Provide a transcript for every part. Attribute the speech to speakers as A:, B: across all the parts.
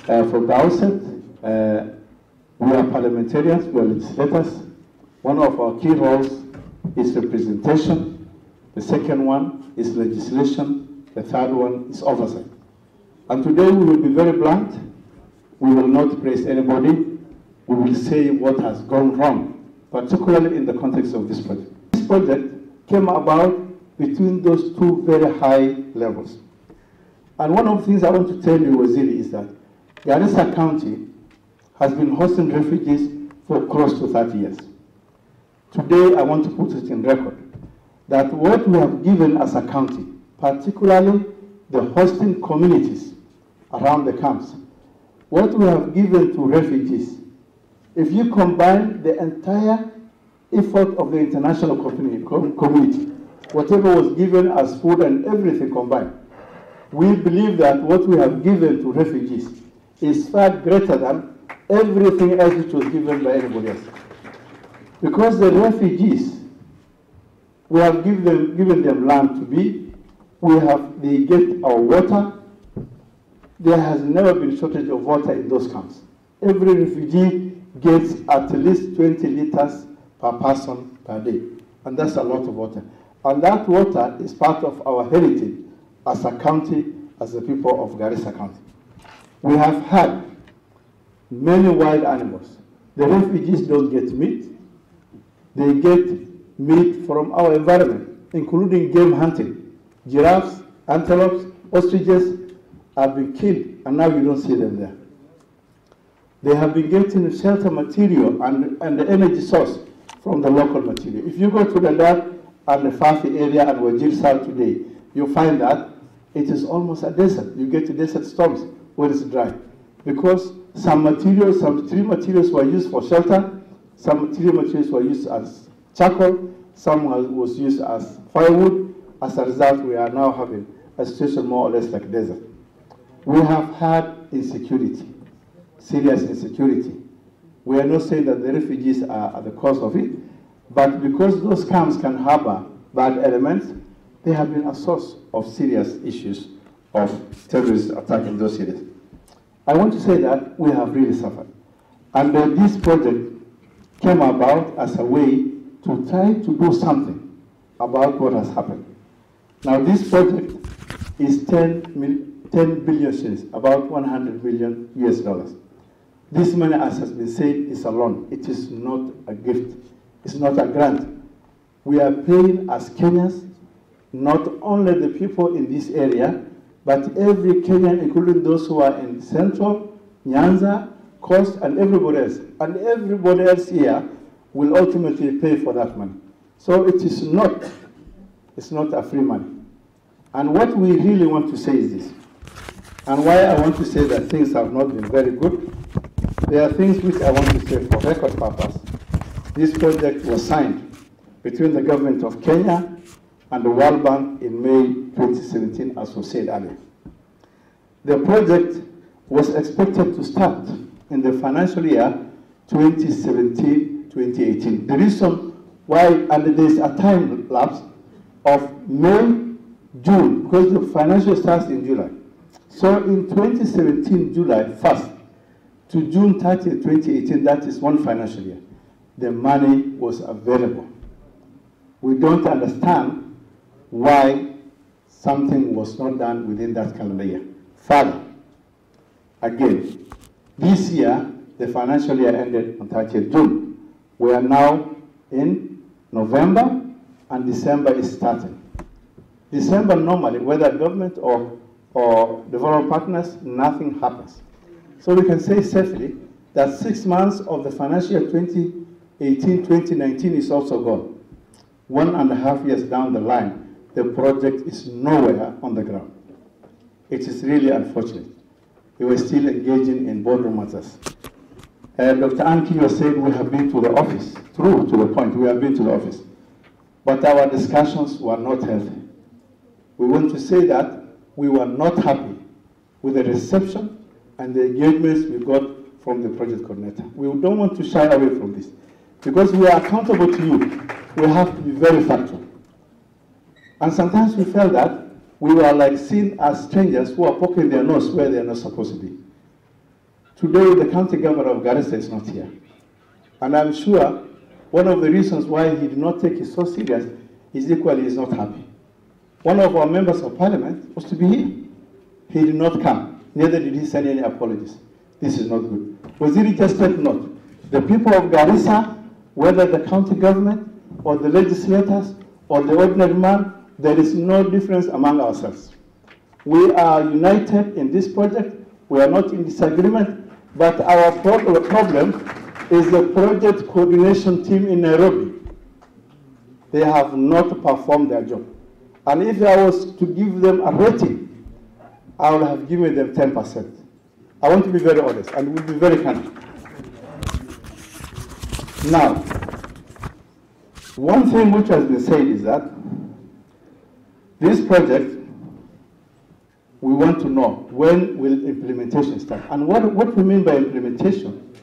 A: From the outset, we are parliamentarians, we are legislators. One of our key roles is representation. The second one is legislation. The third one is oversight. And today we will be very blunt. We will not praise anybody. We will say what has gone wrong, particularly in the context of this project. This project came about between those two very high levels. And one of the things I want to tell you, Waziri, is that Garissa County has been hosting refugees for close to 30 years. Today, I want to put it in record that what we have given as a county, particularly the hosting communities around the camps, what we have given to refugees, if you combine the entire effort of the international community, whatever was given as food and everything combined, we believe that what we have given to refugees is far greater than everything else which was given by anybody else. Because the refugees, we have given them land to be, they get our water. There has never been shortage of water in those camps. Every refugee gets at least 20 liters per person per day. And that's a lot of water. And that water is part of our heritage as a county, as the people of Garissa County. We have had many wild animals. The refugees don't get meat. They get meat from our environment, including game hunting. Giraffes, antelopes, ostriches have been killed, and now you don't see them there. They have been getting shelter material and the energy source from the local material. If you go to Dadaab and the Fafi area and Wajir South today, you find that it is almost a desert. You get to desert storms when it's dry. Because some tree materials were used for shelter, some materials were used as charcoal, some was used as firewood. As a result, we are now having a situation more or less like desert. We have had insecurity, serious insecurity. We are not saying that the refugees are the cause of it, but because those camps can harbor bad elements, they have been a source of serious issues of terrorist attack in those areas. I want to say that we have really suffered. And this project came about as a way to try to do something about what has happened. Now this project is 10 billion shillings, about 100 million US dollars. This money, as has been said, is a loan. It is not a gift. It's not a grant. We are paying as Kenyans, not only the people in this area, but every Kenyan, including those who are in Central, Nyanza, Coast, and everybody else. And everybody else here will ultimately pay for that money. So it's not a free money. And what we really want to say is this, and why I want to say that things have not been very good, there are things which I want to say for record purpose. This project was signed between the government of Kenya and the World Bank in May 2017, as was said earlier. The project was expected to start in the financial year 2017-2018. The reason why, and there is a time lapse of May, June, because the financial starts in July. So in 2017, July 1st to June 30, 2018, that is one financial year, the money was available. We don't understand why something was not done within that calendar year. Further, again, this year, the financial year ended on 30th June. We are now in November, and December is starting. December normally, whether government or development partners, nothing happens. So we can say safely that 6 months of the financial year 2018-2019 is also gone. 1.5 years down the line, the project is nowhere on the ground. It is really unfortunate. We were still engaging in boardroom matters. Dr. Anki was saying we have been to the office. True, to the point, we have been to the office. But our discussions were not healthy. We want to say that we were not happy with the reception and the engagements we got from the project coordinator. We don't want to shy away from this. Because we are accountable to you, we have to be very factual. And sometimes we felt that we were like seen as strangers who are poking their nose where they are not supposed to be. Today, the county governor of Garissa is not here. And I'm sure one of the reasons why he did not take it so serious is equally he's not happy. One of our members of parliament was to be here. He did not come. Neither did he send any apologies. This is not good. Waziri just take note. The people of Garissa, whether the county government or the legislators or the ordinary man, there is no difference among ourselves. We are united in this project. We are not in disagreement, but our problem is the project coordination team in Nairobi. They have not performed their job. And if I was to give them a rating, I would have given them 10%. I want to be very honest and will be very candid. Now, one thing which has been said is that this project, we want to know when will implementation start. And what we mean by implementation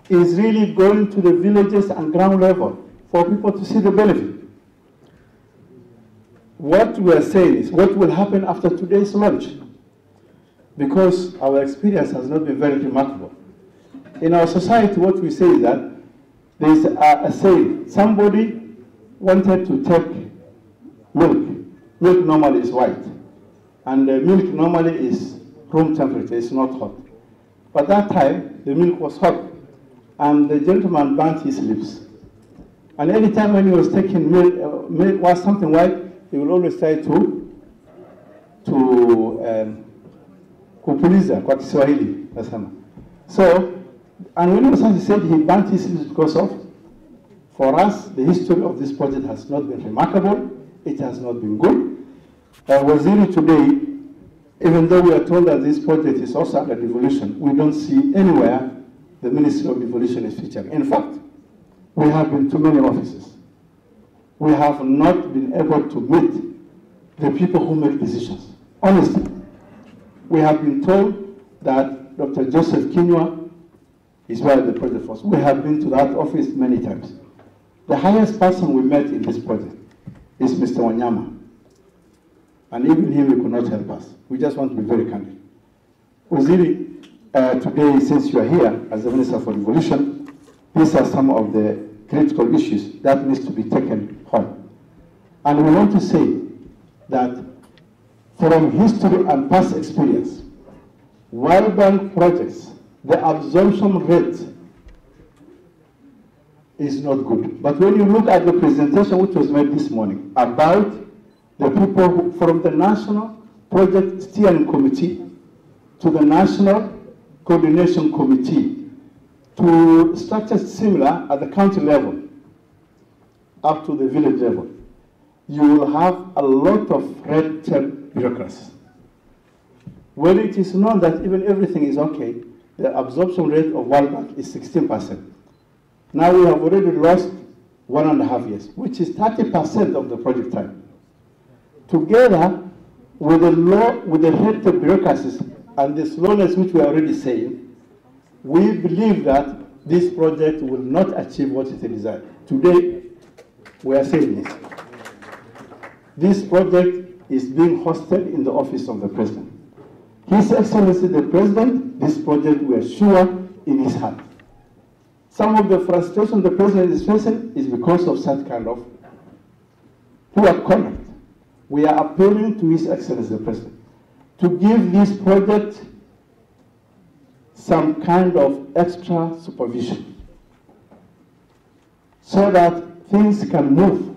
A: is really going to the villages and ground level for people to see the benefit. What we are saying is what will happen after today's launch, because our experience has not been very remarkable. In our society, what we say is that there is a saying, somebody wanted to take milk. Milk normally is white, and milk normally is room temperature, it's not hot. But that time, the milk was hot, and the gentleman burnt his lips. And any time when he was taking milk, milk was something white, he would always try to kupuliza kwa Kiswahili. So, and when he said he burnt his lips because of, for us, the history of this project has not been remarkable. It has not been good. Waziri today, even though we are told that this project is also under devolution, we don't see anywhere the Ministry of Devolution is featuring. In fact, we have been to many offices. We have not been able to meet the people who make decisions. Honestly, we have been told that Dr. Joseph Kinyua is where the project was. We have been to that office many times. The highest person we met in this project is Mr. Wanyama. And even him, he could not help us. We just want to be very candid. Waziri, today, since you are here as the Minister for Devolution, these are some of the critical issues that needs to be taken home. And we want to say that from history and past experience, World Bank projects, the absorption rate is not good. But when you look at the presentation which was made this morning about the people from the National Project Steering Committee to the National Coordination Committee to structures similar at the county level up to the village level, you will have a lot of red tape bureaucracy. When it is known that even everything is okay, the absorption rate of World Bank is 16%. Now we have already lost 1.5 years, which is 30% of the project time. Together with the red tape bureaucracies and the slowness which we are already saying, we believe that this project will not achieve what it desired. Today, we are saying this. This project is being hosted in the office of the President. His Excellency the President, this project we are sure in his heart. Some of the frustration the President is facing is because of such kind of poor conduct. We are appealing to His Excellency the President to give this project some kind of extra supervision so that things can move.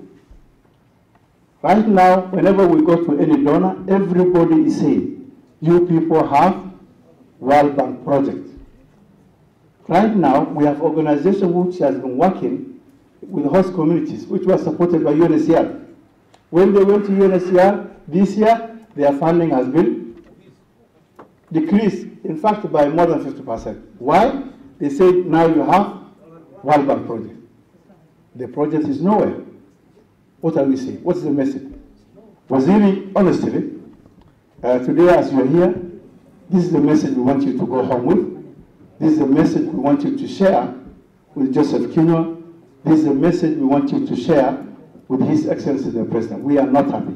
A: Right now, whenever we go to any donor, everybody is saying, you people have World Bank project. Right now, we have organizations which has been working with host communities, which were supported by UNHCR. When they went to UNHCR this year, their funding has been decreased, in fact, by more than 50%. Why? They said, now you have World Bank project. The project is nowhere. What are we saying? What is the message? Waziri, honestly, today as you are here, this is the message we want you to go home with. This is the message we want you to share with Joseph Kinyua. This is the message we want you to share with His Excellency the President. We are not happy.